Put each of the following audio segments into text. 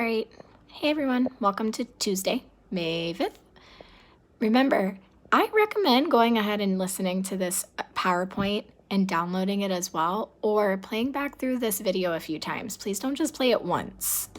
All right. Hey everyone, welcome to Tuesday, May 5th. Remember, I recommend going ahead and listening to this PowerPoint and downloading it as well, or playing back through this video a few times. Please don't just play it once.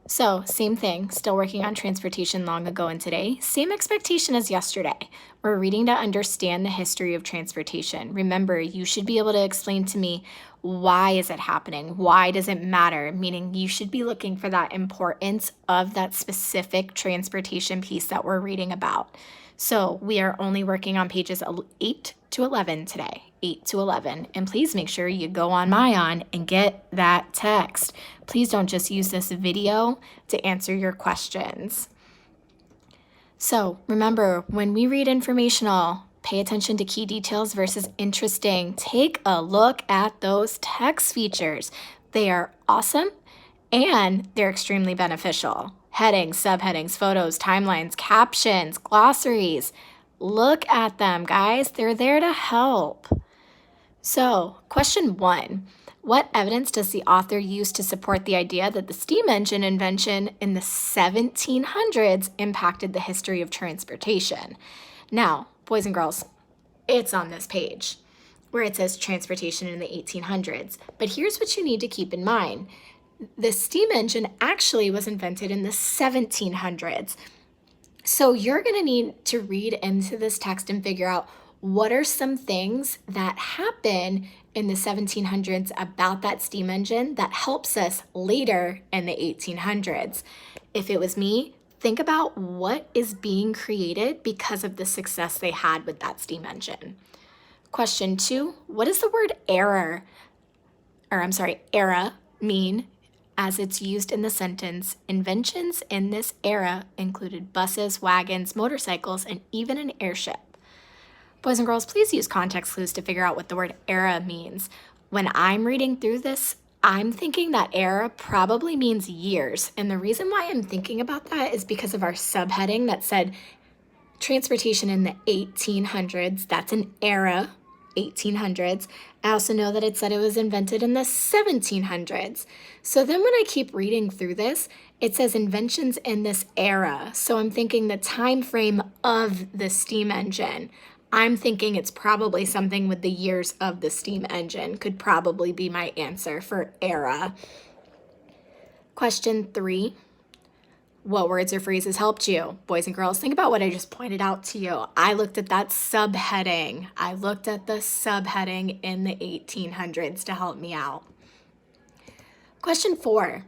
So, same thing, still working on transportation long ago and today. Same expectation as yesterday. We're reading to understand the history of transportation. Remember, you should be able to explain to me, why is it happening? Why does it matter? Meaning you should be looking for that importance of that specific transportation piece that we're reading about. So we are only working on pages 8 to 11 today, 8 to 11. And please make sure you go on Myon and get that text. Please don't just use this video to answer your questions. So remember, when we read informational, pay attention to key details versus interesting. Take a look at those text features. They are awesome and they're extremely beneficial. Headings, subheadings, photos, timelines, captions, glossaries. Look at them, guys. They're there to help. So, question 1. What evidence does the author use to support the idea that the steam engine invention in the 1700s impacted the history of transportation? Now, boys and girls, it's on this page where it says transportation in the 1800s. But here's what you need to keep in mind. The steam engine actually was invented in the 1700s. So you're going to need to read into this text and figure out what are some things that happen in the 1700s about that steam engine that helps us later in the 1800s. If it was me, think about what is being created because of the success they had with that steam engine. Question 2, what does the word era mean as it's used in the sentence? Inventions in this era included buses, wagons, motorcycles, and even an airship. Boys and girls, please use context clues to figure out what the word era means. When I'm reading through this, I'm thinking that era probably means years. And the reason why I'm thinking about that is because of our subheading that said transportation in the 1800s. That's an era, 1800s. I also know that it said it was invented in the 1700s. So then when I keep reading through this, it says inventions in this era. So I'm thinking the time frame of the steam engine. I'm thinking it's probably something with the years of the steam engine could probably be my answer for era. Question 3. What words or phrases helped you? Boys and girls, think about what I just pointed out to you. I looked at that subheading. I looked at the subheading in the 1800s to help me out. Question 4.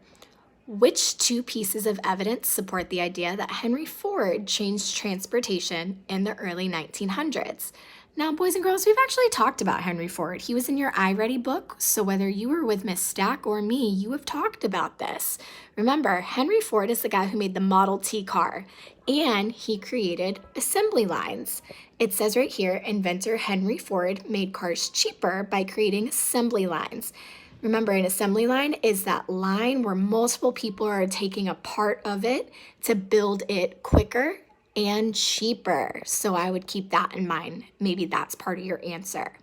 Which 2 pieces of evidence support the idea that Henry Ford changed transportation in the early 1900s? Now, boys and girls, we've actually talked about Henry Ford. He was in your iReady book, so whether you were with Miss Stack or me, you have talked about this. Remember, Henry Ford is the guy who made the Model T car, and he created assembly lines. It says right here, inventor Henry Ford made cars cheaper by creating assembly lines. Remember, an assembly line is that line where multiple people are taking a part of it to build it quicker and cheaper. So I would keep that in mind. Maybe that's part of your answer.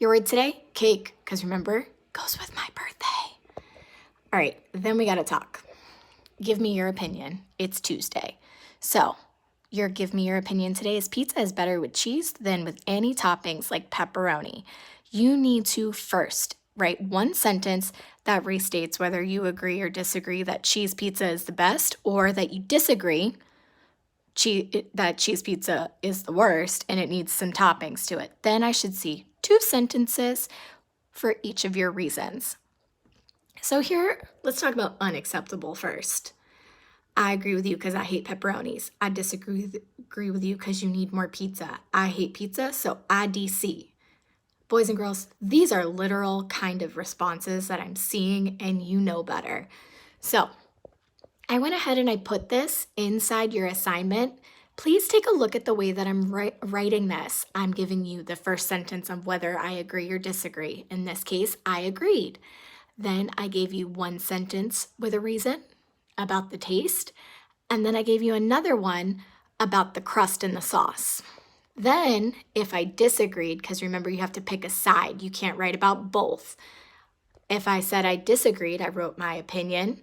Your word today, cake, because remember, goes with my birthday. All right, then we got to talk. Give me your opinion. It's Tuesday. So give me your opinion today is pizza is better with cheese than with any toppings like pepperoni. You need to first write one sentence that restates whether you agree or disagree that cheese pizza is the best, or that you disagree that cheese pizza is the worst and it needs some toppings to it. Then I should see 2 sentences for each of your reasons. So here, let's talk about unacceptable first. I agree with you because I hate pepperonis. I disagree with you because you need more pizza. I hate pizza, so I DC. Boys and girls, these are literal kind of responses that I'm seeing, and you know better. So I went ahead and I put this inside your assignment. Please take a look at the way that I'm writing this. I'm giving you the first sentence of whether I agree or disagree. In this case, I agreed. Then I gave you one sentence with a reason about the taste, and then I gave you another one about the crust and the sauce. Then, if I disagreed, because remember you have to pick a side, you can't write about both, If I said I disagreed, I wrote my opinion.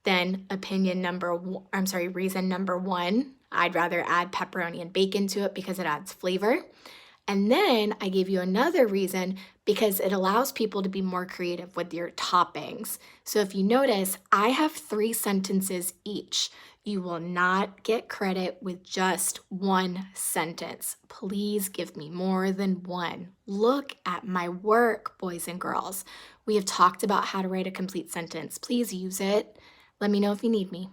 Then reason number one, I'd rather add pepperoni and bacon to it because it adds flavor. And then I gave you another reason because it allows people to be more creative with your toppings. So if you notice, I have 3 sentences each. You will not get credit with just one sentence. Please give me more than one. Look at my work, boys and girls. We have talked about how to write a complete sentence. Please use it. Let me know if you need me.